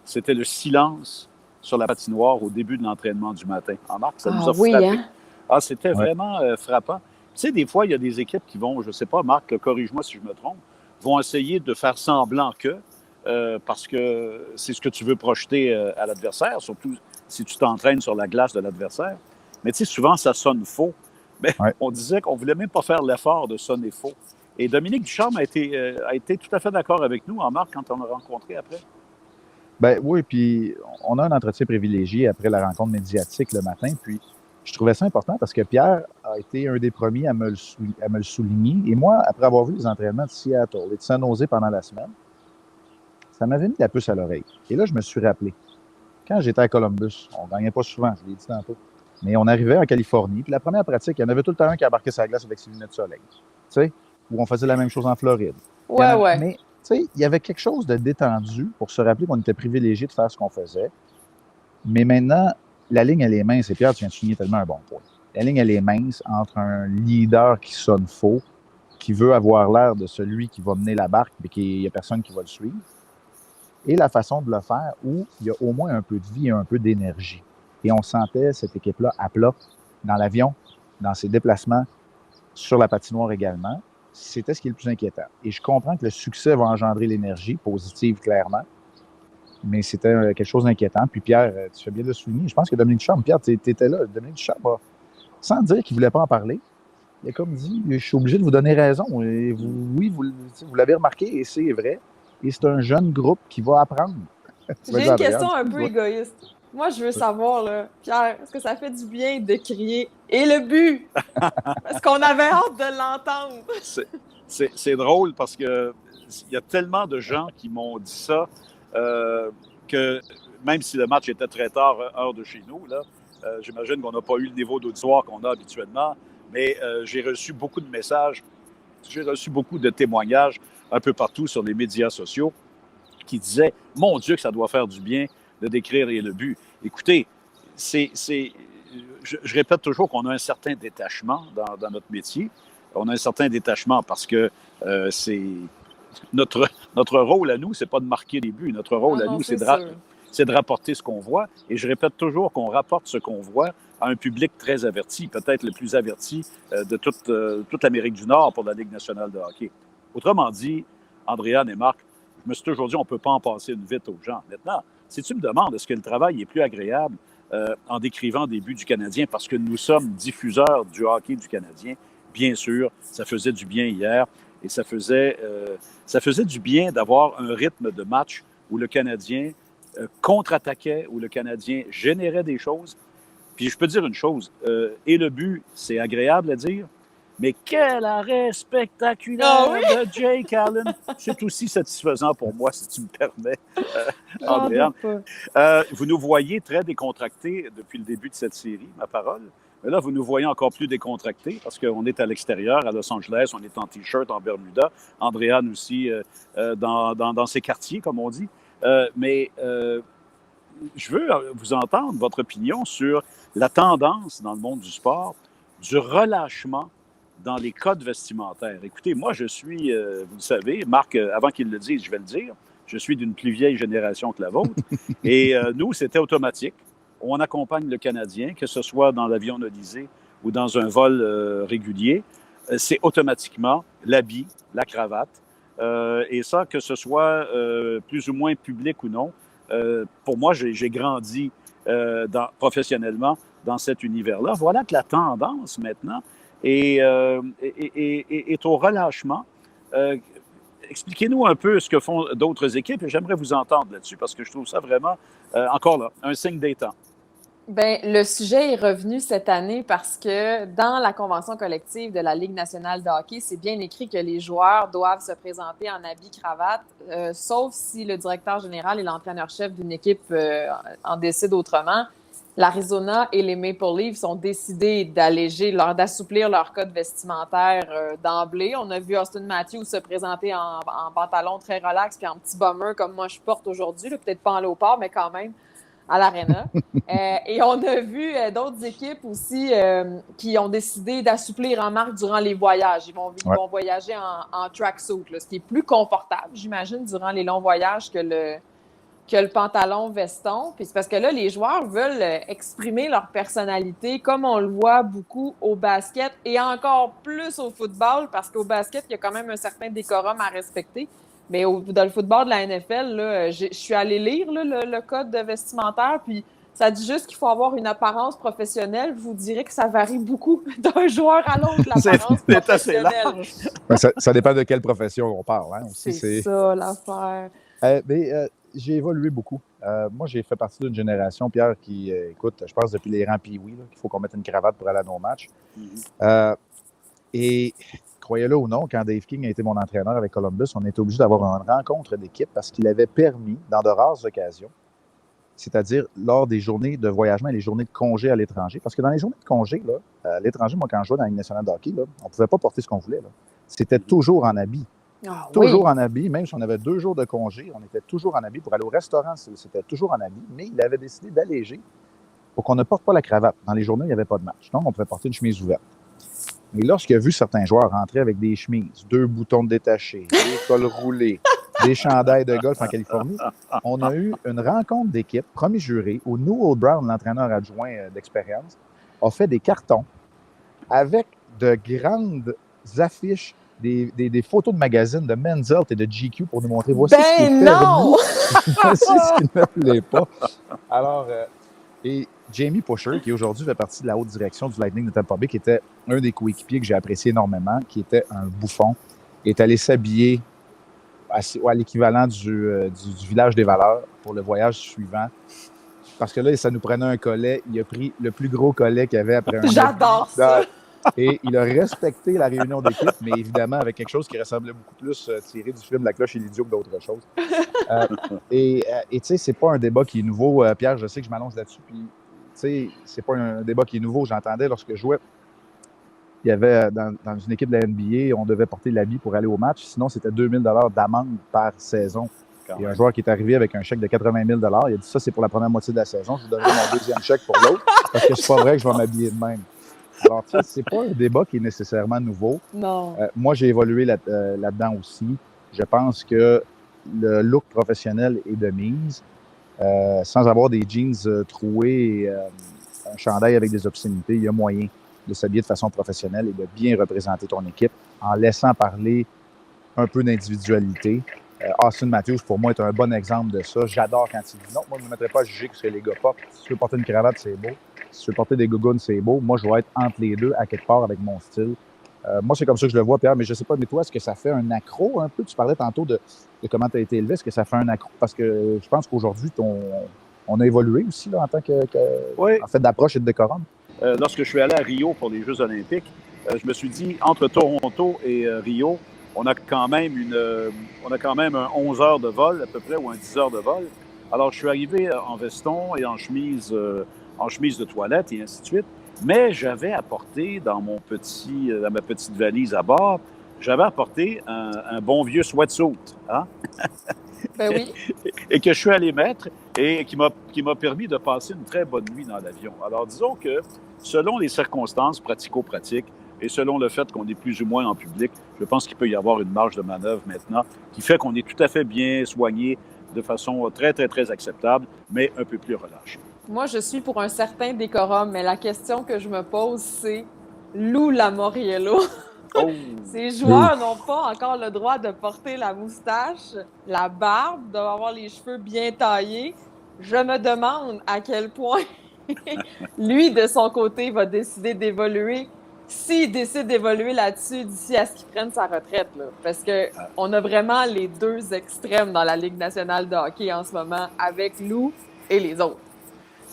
c'était le silence sur la patinoire au début de l'entraînement du matin. En Marc, ça nous a frappé. Hein? Ah, c'était vraiment frappant. Tu sais, des fois, il y a des équipes qui vont, je ne sais pas, Marc, corrige-moi si je me trompe, vont essayer de faire semblant parce que c'est ce que tu veux projeter à l'adversaire, surtout si tu t'entraînes sur la glace de l'adversaire. Mais tu sais, souvent, ça sonne faux. Mais on disait qu'on ne voulait même pas faire l'effort de sonner faux. Et Dominique Ducharme a été tout à fait d'accord avec nous, en Marc, quand on l'a rencontré après. Ben oui, puis on a un entretien privilégié après la rencontre médiatique le matin, puis je trouvais ça important parce que Pierre a été un des premiers à me le souligner. Et moi, après avoir vu les entraînements de Seattle et de San Jose pendant la semaine, ça m'avait mis la puce à l'oreille. Et là, je me suis rappelé. Quand j'étais à Columbus, on ne gagnait pas souvent, je l'ai dit tantôt, mais on arrivait en Californie, puis la première pratique, il y en avait tout le temps un qui embarquait sa glace avec ses lunettes de soleil. Tu sais, où on faisait la même chose en Floride. Mais, tu sais, il y avait quelque chose de détendu pour se rappeler qu'on était privilégié de faire ce qu'on faisait. Mais maintenant, la ligne, elle est mince. Et Pierre, tu viens de souligner tellement un bon point. La ligne, elle est mince entre un leader qui sonne faux, qui veut avoir l'air de celui qui va mener la barque, mais qu'il n'y a personne qui va le suivre, et la façon de le faire où il y a au moins un peu de vie et un peu d'énergie. Et on sentait cette équipe-là à plat, dans l'avion, dans ses déplacements, sur la patinoire également. C'était ce qui est le plus inquiétant. Et je comprends que le succès va engendrer l'énergie positive, clairement, mais c'était quelque chose d'inquiétant. Puis Pierre, tu fais bien de le souligner. Je pense que Dominique Ducharme, Pierre, tu étais là. Dominique Ducharme, sans dire qu'il ne voulait pas en parler, il a comme dit, je suis obligé de vous donner raison. Et vous l'avez remarqué, et c'est vrai. Et c'est un jeune groupe qui va apprendre. J'ai une question un peu égoïste. Moi, je veux savoir, là, Pierre, est-ce que ça fait du bien de crier « Et le but! » Parce qu'on avait hâte de l'entendre. C'est drôle parce que il y a tellement de gens qui m'ont dit ça que même si le match était très tard, heure de chez nous, là, j'imagine qu'on n'a pas eu le niveau d'auditoire qu'on a habituellement, mais j'ai reçu beaucoup de messages, j'ai reçu beaucoup de témoignages un peu partout sur les médias sociaux qui disaient « Mon Dieu, que ça doit faire du bien de décrire et le but. » Écoutez, je répète toujours qu'on a un certain détachement dans notre métier. On a un certain détachement parce que c'est notre rôle à nous, c'est pas de marquer des buts. Notre rôle à nous, c'est de rapporter ce qu'on voit. Et je répète toujours qu'on rapporte ce qu'on voit à un public très averti, peut-être le plus averti de toute l'Amérique du Nord pour la Ligue nationale de hockey. Autrement dit, Andréane et Marc, je me suis toujours dit, on ne peut pas en passer une vite aux gens. Maintenant, si tu me demandes, est-ce que le travail est plus agréable en décrivant des buts du Canadien parce que nous sommes diffuseurs du hockey du Canadien? Bien sûr, ça faisait du bien hier et ça faisait du bien d'avoir un rythme de match où le Canadien contre-attaquait, où le Canadien générait des choses. Puis je peux dire une chose, et le but, c'est agréable à dire, Mais quel arrêt spectaculaire Ah oui? de Jake Allen! C'est aussi satisfaisant pour moi, si tu me permets, J'en Andréane. doute pas. Vous nous voyez très décontractés depuis le début de cette série, ma parole. Mais là, vous nous voyez encore plus décontractés parce qu'on est à l'extérieur, à Los Angeles, on est en T-shirt, en Bermuda. Andréane aussi dans ses quartiers, comme on dit. Mais je veux vous entendre, votre opinion sur la tendance dans le monde du sport, du relâchement dans les codes vestimentaires. Écoutez, moi, je suis, vous le savez, Marc, avant qu'il le dise, je vais le dire, je suis d'une plus vieille génération que la vôtre. Et nous, c'était automatique. On accompagne le Canadien, que ce soit dans l'avion Odyssée ou dans un vol régulier. C'est automatiquement l'habit, la cravate. Et ça, que ce soit plus ou moins public ou non, pour moi, j'ai grandi professionnellement dans cet univers-là. Voilà que la tendance maintenant est au relâchement. Expliquez-nous un peu ce que font d'autres équipes et j'aimerais vous entendre là-dessus parce que je trouve ça vraiment, encore là, un signe des temps. Bien, le sujet est revenu cette année parce que dans la convention collective de la Ligue nationale de hockey, c'est bien écrit que les joueurs doivent se présenter en habit cravate, sauf si le directeur général et l'entraîneur-chef d'une équipe en décident autrement. L'Arizona et les Maple Leafs ont décidé d'assouplir leur code vestimentaire d'emblée. On a vu Austin Matthews se présenter en pantalon très relax puis en petit bomber comme moi je porte aujourd'hui, peut-être pas en léopard, mais quand même à l'Arena. Et on a vu d'autres équipes aussi qui ont décidé d'assouplir en marque durant les voyages. Ils vont voyager en tracksuit, ce qui est plus confortable, j'imagine, durant les longs voyages que le pantalon veston. Puis c'est parce que là, les joueurs veulent exprimer leur personnalité comme on le voit beaucoup au basket et encore plus au football parce qu'au basket, il y a quand même un certain décorum à respecter. Mais dans le football de la NFL, là, je suis allée lire là, le code vestimentaire, puis ça dit juste qu'il faut avoir une apparence professionnelle. Je vous dirais que ça varie beaucoup d'un joueur à l'autre, l'apparence professionnelle. Ça dépend de quelle profession on parle. Hein, aussi, c'est ça l'affaire. J'ai évolué beaucoup. Moi, j'ai fait partie d'une génération, Pierre, qui, écoute, je pense depuis les rangs Pee-Wee, qu'il faut qu'on mette une cravate pour aller à nos matchs. Et croyez-le ou non, quand Dave King a été mon entraîneur avec Columbus, on était obligé d'avoir une rencontre d'équipe parce qu'il avait permis, dans de rares occasions, c'est-à-dire lors des journées de voyagement et les journées de congé à l'étranger, parce que dans les journées de congé, là, à l'étranger, moi, quand je jouais dans la Ligue nationale de hockey, là, on ne pouvait pas porter ce qu'on voulait. Là. C'était toujours en habit. Toujours en habit, même si on avait 2 jours de congé, on était toujours en habit. Pour aller au restaurant, c'était toujours en habit, mais il avait décidé d'alléger pour qu'on ne porte pas la cravate. Dans les journées, il n'y avait pas de match. Donc, on pouvait porter une chemise ouverte. Mais lorsqu'il a vu certains joueurs rentrer avec des chemises, 2 boutons détachés, des cols roulés, des chandails de golf en Californie, on a eu une rencontre d'équipe, premier juré, où Newell Brown, l'entraîneur adjoint d'expérience, a fait des cartons avec de grandes affiches, des photos de magazines de Men's Health et de GQ pour nous montrer voici ce qui est non! voici ce qui ne plaît pas. Alors, et Jamie Pusher, qui aujourd'hui fait partie de la haute direction du Lightning de Tampa Bay, qui était un des coéquipiers que j'ai apprécié énormément, qui était un bouffon, est allé s'habiller à l'équivalent du village des valeurs pour le voyage suivant. Parce que là, ça nous prenait un collet. Il a pris le plus gros collet qu'il y avait après un J'adore ça! Et il a respecté la réunion d'équipe, mais évidemment avec quelque chose qui ressemblait beaucoup plus tiré du film La cloche et l'idiot que d'autres choses. Et tu sais, c'est pas un débat qui est nouveau. Pierre, je sais que je m'allonge là-dessus. Puis, tu sais, c'est pas un débat qui est nouveau. J'entendais lorsque je jouais, il y avait dans une équipe de la NBA, on devait porter l'habit pour aller au match. Sinon, c'était 2000 $ d'amende par saison. Il y a un joueur qui est arrivé avec un chèque de 80 000 $. Il a dit ça, c'est pour la première moitié de la saison. Je vous donnerai mon deuxième chèque pour l'autre parce que c'est pas vrai que je vais m'habiller de même. Alors, tu sais, c'est pas un débat qui est nécessairement nouveau. Non. Moi, j'ai évolué là-dedans aussi. Je pense que le look professionnel est de mise. Sans avoir des jeans troués et un chandail avec des obscénités, il y a moyen de s'habiller de façon professionnelle et de bien représenter ton équipe en laissant parler un peu d'individualité. Austin Matthews, pour moi, est un bon exemple de ça. J'adore quand il dit non, moi, je ne me mettrais pas à juger ce que les gars portent. Si tu veux porter une cravate, c'est beau. Si tu veux porter des gougounes, c'est beau. Moi, je vais être entre les deux à quelque part avec mon style. Moi, c'est comme ça que je le vois, Pierre, mais je ne sais pas, mais toi, est-ce que ça fait un accro un peu? Tu parlais tantôt de comment tu as été élevé. Est-ce que ça fait un accro? Parce que je pense qu'aujourd'hui, on a évolué aussi là, en tant que oui. en fait d'approche et de décorum. Lorsque je suis allé à Rio pour les Jeux olympiques, je me suis dit, entre Toronto et Rio, on a quand même un 11 heures de vol à peu près, ou un 10 heures de vol. Alors, je suis arrivé en veston et en chemise de toilette et ainsi de suite. Mais j'avais apporté dans ma petite valise à bord, j'avais apporté un bon vieux sweatsuit, hein? Ben oui. Et que je suis allé mettre et qui m'a permis de passer une très bonne nuit dans l'avion. Alors, disons que selon les circonstances pratico-pratiques et selon le fait qu'on est plus ou moins en public, je pense qu'il peut y avoir une marge de manœuvre maintenant qui fait qu'on est tout à fait bien soigné de façon très, très, très acceptable, mais un peu plus relâché. Moi, je suis pour un certain décorum, mais la question que je me pose, c'est Lou Lamoriello. Oh! Ces joueurs n'ont pas encore le droit de porter la moustache, la barbe, doivent avoir les cheveux bien taillés. Je me demande à quel point lui, de son côté, va décider d'évoluer. S'il décide d'évoluer là-dessus d'ici à ce qu'il prenne sa retraite, là. Parce qu'on a vraiment les deux extrêmes dans la Ligue nationale de hockey en ce moment, avec Lou et les autres.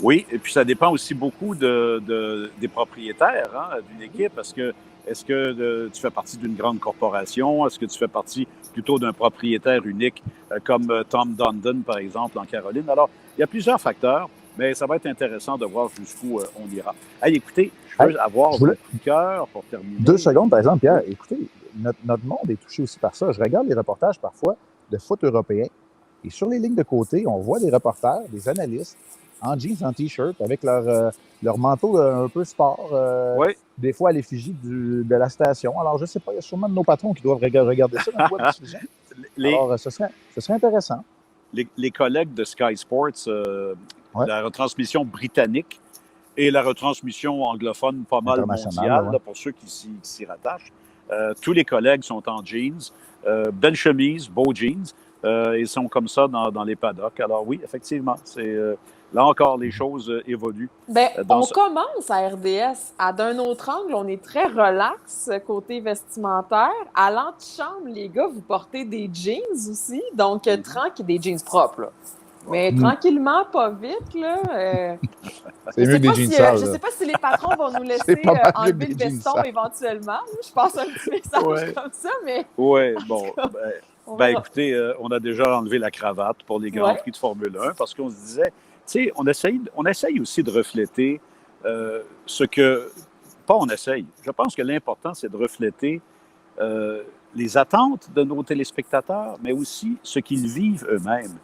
Oui, et puis ça dépend aussi beaucoup des propriétaires, hein, d'une équipe, parce que est-ce que tu fais partie d'une grande corporation? Est-ce que tu fais partie plutôt d'un propriétaire unique comme Tom Dundon, par exemple, en Caroline? Alors, il y a plusieurs facteurs, mais ça va être intéressant de voir jusqu'où on ira. Hey, écoutez, je veux avoir je voulais... votre coup de cœur pour terminer. 2 secondes, par exemple, Pierre. Écoutez, notre monde est touché aussi par ça. Je regarde les reportages parfois de foot européen et sur les lignes de côté, on voit des reporters, des analystes en jeans, en T-shirt, avec leur manteau un peu sport, Oui. des fois à l'effigie de la station. Alors, je ne sais pas, il y a sûrement de nos patrons qui doivent regarder ça dans la web diffusion. Alors, ce serait intéressant. Les collègues de Sky Sports, la retransmission britannique et la retransmission anglophone pas mal mondiale, là, pour ceux qui s'y rattachent, tous les collègues sont en jeans, belle chemise, beau jeans, ils sont comme ça dans les paddocks. Alors oui, effectivement, là encore, les choses évoluent. Commence à RDS. D'un autre angle, on est très relax côté vestimentaire. À l'antichambre, les gars, vous portez des jeans aussi. Donc, tranquille, des jeans propres, là. Mais tranquillement, pas vite, là. C'est mieux des jeans sales. Je ne sais pas si les patrons vont nous laisser enlever le veston éventuellement. Je passe un petit message comme ça, mais... Oui, bon... écoutez, on a déjà enlevé la cravate pour les Grands Prix de Formule 1 parce qu'on se disait, tu sais, on essaye aussi de refléter ce que... Pas on essaye. Je pense que l'important, c'est de refléter les attentes de nos téléspectateurs, mais aussi ce qu'ils vivent eux-mêmes.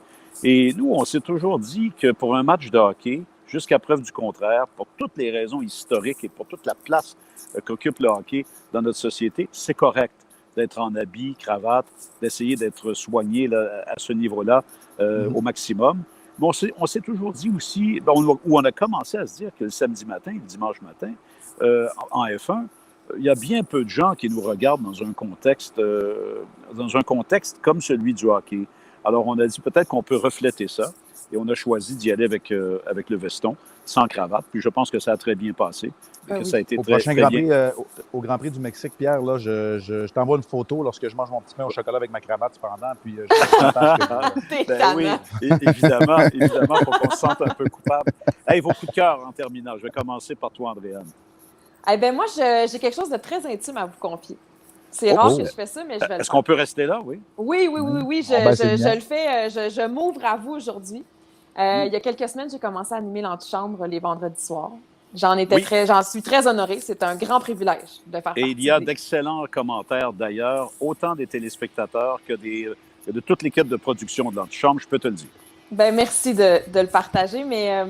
Et nous, on s'est toujours dit que pour un match de hockey, jusqu'à preuve du contraire, pour toutes les raisons historiques et pour toute la place qu'occupe le hockey dans notre société, c'est correct d'être en habit, cravate, d'essayer d'être soigné là, à ce niveau-là au maximum. Mais on s'est toujours dit aussi, où on a commencé à se dire que le samedi matin, le dimanche matin, en F1, il y a bien peu de gens qui nous regardent dans un contexte comme celui du hockey. Alors, on a dit peut-être qu'on peut refléter ça et on a choisi d'y aller avec le veston, sans cravate. Puis je pense que ça a très bien passé. Ça a été au prochain Grand Prix, au Grand Prix du Mexique, Pierre, là, je t'envoie une photo lorsque je mange mon petit pain au chocolat avec ma cravate cependant. Puis je suis content que oui, évidemment, pour qu'on se sente un peu coupable. Hey, vos coups de cœur en terminant. Je vais commencer par toi, Andréane. Eh bien, moi, j'ai quelque chose de très intime à vous confier. C'est rare que je fais ça, mais je vais le faire. Est-ce qu'on peut rester là, oui? Oui. Je le fais. Je m'ouvre à vous aujourd'hui. Il y a quelques semaines, j'ai commencé à animer l'antichambre les vendredis soirs. J'en suis très honorée. C'est un grand privilège de faire partie. Et il y a d'excellents commentaires, d'ailleurs, autant des téléspectateurs que de toute l'équipe de production de l'antichambre, je peux te le dire. Bien, merci de le partager, mais...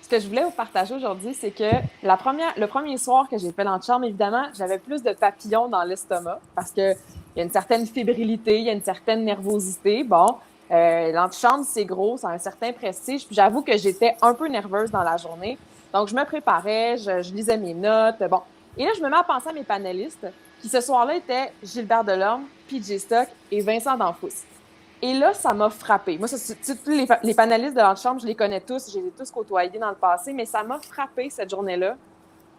Ce que je voulais vous partager aujourd'hui, c'est que le premier soir que j'ai fait l'antichambre, évidemment, j'avais plus de papillons dans l'estomac parce qu'il y a une certaine fébrilité, il y a une certaine nervosité. Bon, l'antichambre, c'est gros, ça a un certain prestige. Puis j'avoue que j'étais un peu nerveuse dans la journée. Donc, je me préparais, je lisais mes notes. Bon. Et là, je me mets à penser à mes panélistes qui, ce soir-là, étaient Gilbert Delorme, PJ Stock et Vincent Danfous. Et là, ça m'a frappée. Moi, tous les panélistes de l'antichambre, je les connais tous, je les ai tous côtoyés dans le passé, mais ça m'a frappée cette journée-là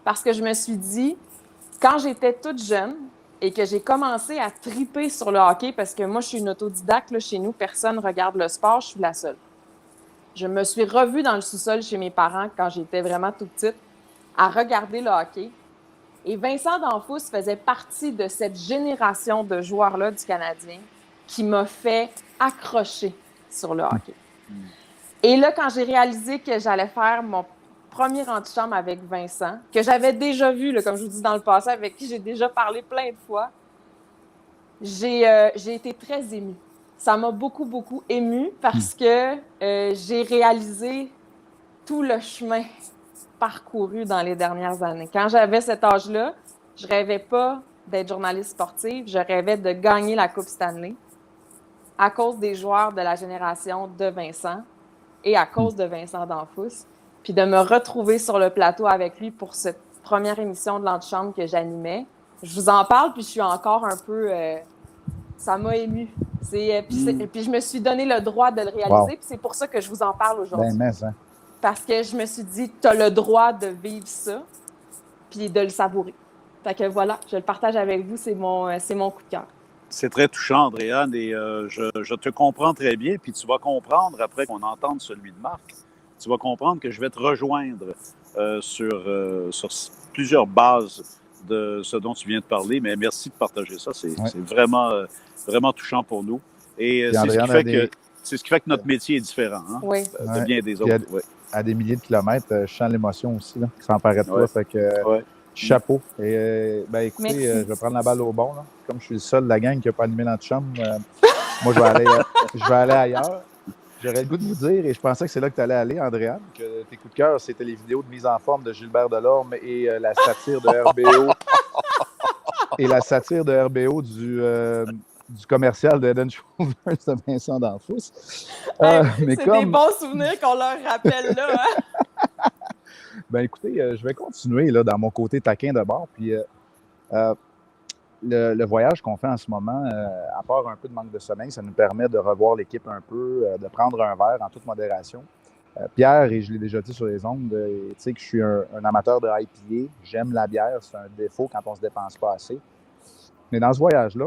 parce que je me suis dit, quand j'étais toute jeune et que j'ai commencé à triper sur le hockey, parce que moi, je suis une autodidacte, là, chez nous, personne ne regarde le sport, je suis la seule. Je me suis revue dans le sous-sol chez mes parents quand j'étais vraiment toute petite à regarder le hockey. Et Vincent Danfous faisait partie de cette génération de joueurs-là du Canadien qui m'a fait accrocher sur le hockey. Et là, quand j'ai réalisé que j'allais faire mon premier antichambre avec Vincent, que j'avais déjà vu, là, comme je vous dis dans le passé, avec qui j'ai déjà parlé plein de fois, j'ai été très émue. Ça m'a beaucoup, beaucoup émue parce que j'ai réalisé tout le chemin parcouru dans les dernières années. Quand j'avais cet âge-là, je rêvais pas d'être journaliste sportive, je rêvais de gagner la Coupe Stanley à cause des joueurs de la génération de Vincent et à cause de Vincent Danfous, puis de me retrouver sur le plateau avec lui pour cette première émission de l'Antichambre que j'animais. Je vous en parle, puis je suis encore un peu... ça m'a émue. Puis je me suis donné le droit de le réaliser, puis c'est pour ça que je vous en parle aujourd'hui. Parce que je me suis dit, tu as le droit de vivre ça, puis de le savourer. Fait que voilà, je le partage avec vous, c'est mon coup de cœur. C'est très touchant, Andréane, et je te comprends très bien, puis tu vas comprendre, après qu'on entende celui de Marc, tu vas comprendre que je vais te rejoindre sur plusieurs bases de ce dont tu viens de parler, mais merci de partager ça, c'est vraiment, vraiment touchant pour nous. Et c'est ce qui fait que notre métier est différent de bien des autres. À des milliers de kilomètres, je sens l'émotion aussi là, qui s'emparait de toi. Fait que, chapeau. Et écoutez, je vais prendre la balle au bon. Là. Comme je suis le seul de la gang qui n'a pas animé l'antichambre, moi, je vais aller ailleurs. J'aurais le goût de vous dire, et je pensais que c'est là que tu allais aller, Andréane, que tes coups de cœur, c'était les vidéos de mise en forme de Gilbert Delorme et la satire de RBO. Et la satire de RBO du commercial de Head & Shoulders de Vincent Danfous. C'est des bons souvenirs qu'on leur rappelle là. Hein? Écoutez, je vais continuer là, dans mon côté taquin de bord. Puis le voyage qu'on fait en ce moment, à part un peu de manque de sommeil, ça nous permet de revoir l'équipe un peu, de prendre un verre en toute modération. Pierre, et je l'ai déjà dit sur les ondes, tu sais que je suis un amateur de IPA. J'aime la bière, c'est un défaut quand on ne se dépense pas assez. Mais dans ce voyage-là,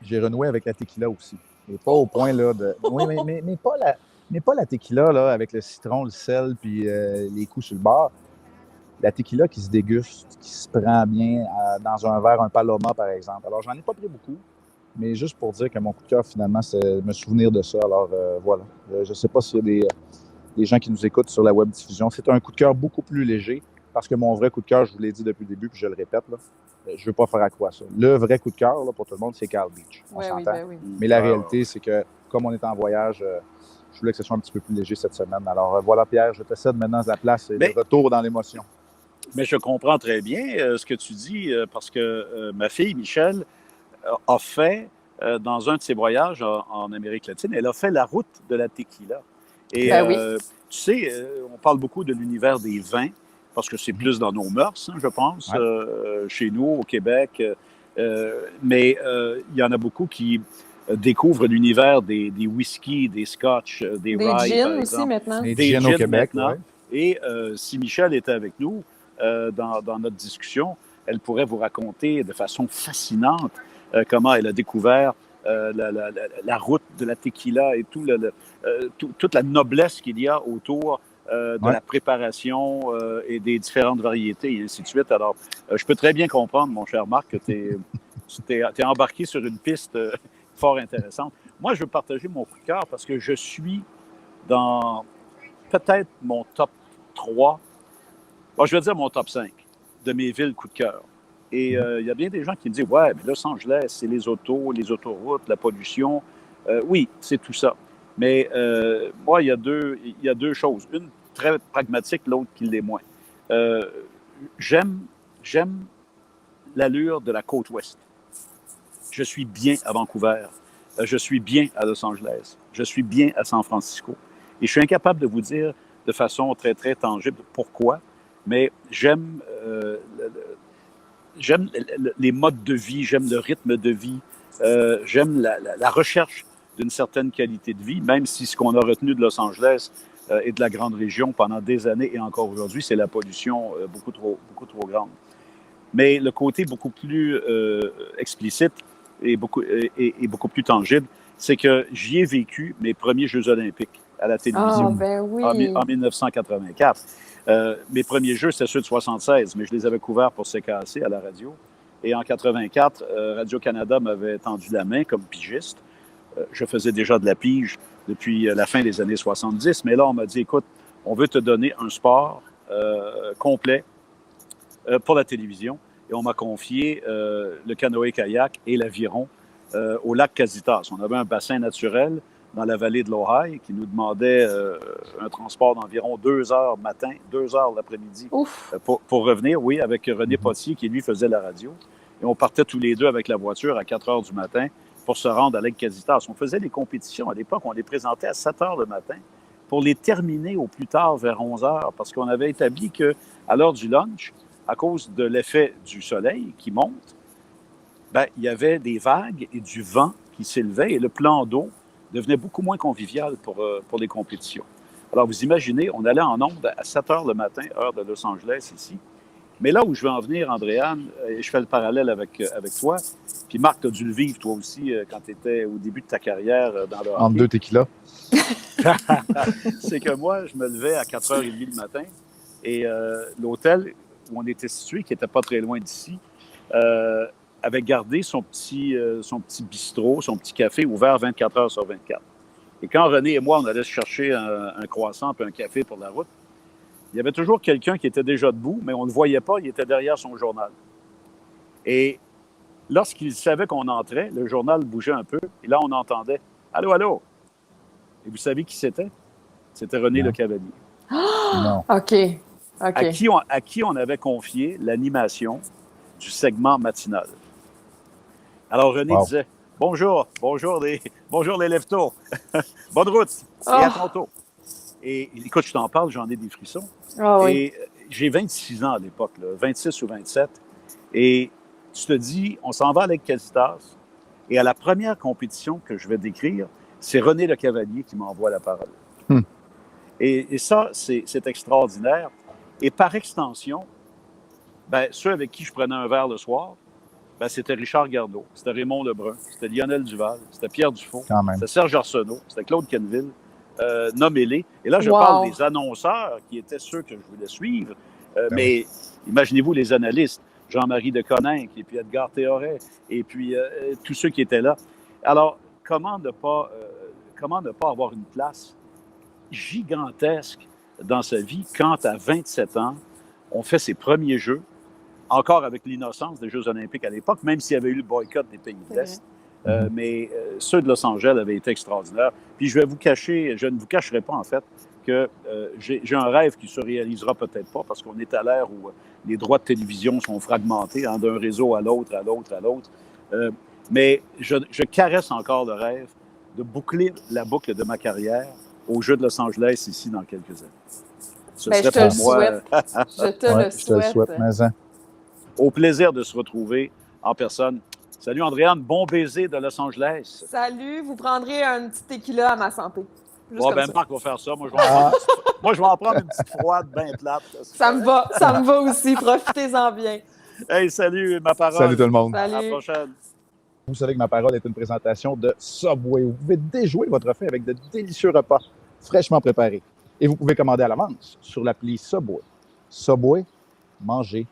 j'ai renoué avec la tequila aussi. Et pas au point là de. Oui, mais pas la tequila là, avec le citron, le sel, puis les coups sur le bord. La tequila qui se déguste, qui se prend bien dans un verre, un Paloma, par exemple. Alors, j'en ai pas pris beaucoup, mais juste pour dire que mon coup de cœur, finalement, c'est me souvenir de ça. Alors, voilà. Je ne sais pas s'il y a des gens qui nous écoutent sur la web diffusion. C'est un coup de cœur beaucoup plus léger, parce que mon vrai coup de cœur, je vous l'ai dit depuis le début, puis je le répète, là, je ne veux pas faire à quoi ça. Le vrai coup de cœur, là, pour tout le monde, c'est Kyle Beach. On s'entend. Oui. Mais la réalité, c'est que, comme on est en voyage, je voulais que ce soit un petit peu plus léger cette semaine. Alors, voilà, Pierre, je te cède maintenant la place et le retour dans l'émotion. Mais je comprends très bien ce que tu dis, parce que ma fille, Michel, a fait, dans un de ses voyages en Amérique latine, elle a fait la route de la tequila. Et tu sais, on parle beaucoup de l'univers des vins, parce que c'est plus dans nos mœurs, je pense, chez nous, au Québec. Mais il y en a beaucoup qui découvrent l'univers des whiskies, des scotch, des rye, gins aussi maintenant. Des gins au Québec, oui. Et si Michel était avec nous dans notre discussion, elle pourrait vous raconter de façon fascinante comment elle a découvert la route de la tequila et toute la noblesse qu'il y a autour de la préparation et des différentes variétés et ainsi de suite. Alors, je peux très bien comprendre, mon cher Marc, que tu es embarqué sur une piste fort intéressante. Moi, je veux partager mon coup de cœur parce que je suis dans peut-être mon top 3, je vais dire mon top 5 de mes villes coup de cœur. Et il y a bien des gens qui me disent « Ouais, mais Los Angeles, c'est les autos, les autoroutes, la pollution. » Oui, c'est tout ça. Mais moi, il y a deux choses. Une très pragmatique, l'autre qui l'est moins. J'aime l'allure de la côte ouest. Je suis bien à Vancouver. Je suis bien à Los Angeles. Je suis bien à San Francisco. Et je suis incapable de vous dire de façon très, très tangible pourquoi, mais j'aime les modes de vie, j'aime le rythme de vie, j'aime la recherche d'une certaine qualité de vie, même si ce qu'on a retenu de Los Angeles et de la grande région pendant des années et encore aujourd'hui, c'est la pollution beaucoup trop grande. Mais le côté beaucoup plus explicite et beaucoup plus tangible, c'est que j'y ai vécu mes premiers Jeux olympiques à la télévision oui. en 1984. Mes premiers jeux, c'était ceux de 76, mais je les avais couverts pour CKC à la radio. Et en 84, Radio-Canada m'avait tendu la main comme pigiste. Je faisais déjà de la pige depuis la fin des années 70, mais là, on m'a dit, écoute, on veut te donner un sport complet pour la télévision. Et on m'a confié le canoë-kayak et l'aviron au lac Casitas. On avait un bassin naturel dans la vallée de l'Ohio qui nous demandait un transport d'environ 2 heures matin, 2 heures l'après-midi pour revenir, oui, avec René Potier qui, lui, faisait la radio. Et on partait tous les deux avec la voiture à 4 heures du matin pour se rendre à Lake Casitas. On faisait les compétitions. À l'époque, on les présentait à 7 heures le matin pour les terminer au plus tard vers 11 heures parce qu'on avait établi qu'à l'heure du lunch, à cause de l'effet du soleil qui monte, ben, il y avait des vagues et du vent qui s'élevaient et le plan d'eau devenait beaucoup moins convivial pour les compétitions. Alors, vous imaginez, on allait en ondes à 7 heures le matin, heure de Los Angeles ici. Mais là où je veux en venir, Andréane, et je fais le parallèle avec toi, puis Marc, tu as dû le vivre toi aussi quand tu étais au début de ta carrière dans le hockey. Entre deux tequilas. C'est que moi, je me levais à 4h30 le matin et l'hôtel où on était situé, qui n'était pas très loin d'ici, avait gardé son petit bistrot, son petit café ouvert 24 heures sur 24. Et quand René et moi, on allait chercher un croissant puis un café pour la route, il y avait toujours quelqu'un qui était déjà debout, mais on ne le voyait pas, il était derrière son journal. Et lorsqu'il savait qu'on entrait, le journal bougeait un peu, et là, on entendait « Allô, allô ». Et vous savez qui c'était? C'était René Le Cavalier. Non. OK. À qui on avait confié l'animation du segment matinal. Alors, René disait « Bonjour les leftos. Bonne route et à tantôt. » Et écoute, je t'en parle, j'en ai des frissons. Et j'ai 26 ans à l'époque, 26 ou 27. Et tu te dis, on s'en va avec Casitas. Et à la première compétition que je vais décrire, c'est René Le Cavalier qui m'envoie la parole. Et ça, c'est extraordinaire. Et par extension, ben, ceux avec qui je prenais un verre le soir, ben, c'était Richard Garneau, c'était Raymond Lebrun, c'était Lionel Duval, c'était Pierre Dufault, c'était Serge Arsenault, c'était Claude Quenneville. Nommez-les. Et là, je parle des annonceurs qui étaient ceux que je voulais suivre. Mais imaginez-vous les analystes, Jean-Marie de Coninck et puis Edgar Théoret et puis tous ceux qui étaient là. Alors, comment ne pas avoir une place gigantesque dans sa vie quand, à 27 ans, on fait ses premiers jeux, encore avec l'innocence des Jeux olympiques à l'époque, même s'il y avait eu le boycott des pays de l'Est. Mais ceux de Los Angeles avaient été extraordinaires. Puis je ne vous cacherai pas en fait que j'ai un rêve qui se réalisera peut-être pas parce qu'on est à l'ère où les droits de télévision sont fragmentés d'un réseau à l'autre. Mais je caresse encore le rêve de boucler la boucle de ma carrière aux Jeux de Los Angeles ici dans quelques années. Je te le souhaite. Je te le souhaite. Au plaisir de se retrouver en personne. Salut Andréane, bon baiser de Los Angeles. Salut, vous prendrez un petit tequila à ma santé. Marc va faire ça. Moi, je vais en prendre une petite froide bien plate. Ça me va aussi. Profitez-en bien. Hey, salut, Ma Parole. Salut tout le monde. Salut. À la prochaine. Vous savez que Ma Parole est une présentation de Subway. Vous pouvez déjouer votre faim avec de délicieux repas fraîchement préparés. Et vous pouvez commander à l'avance sur l'appli Subway. Subway, mangez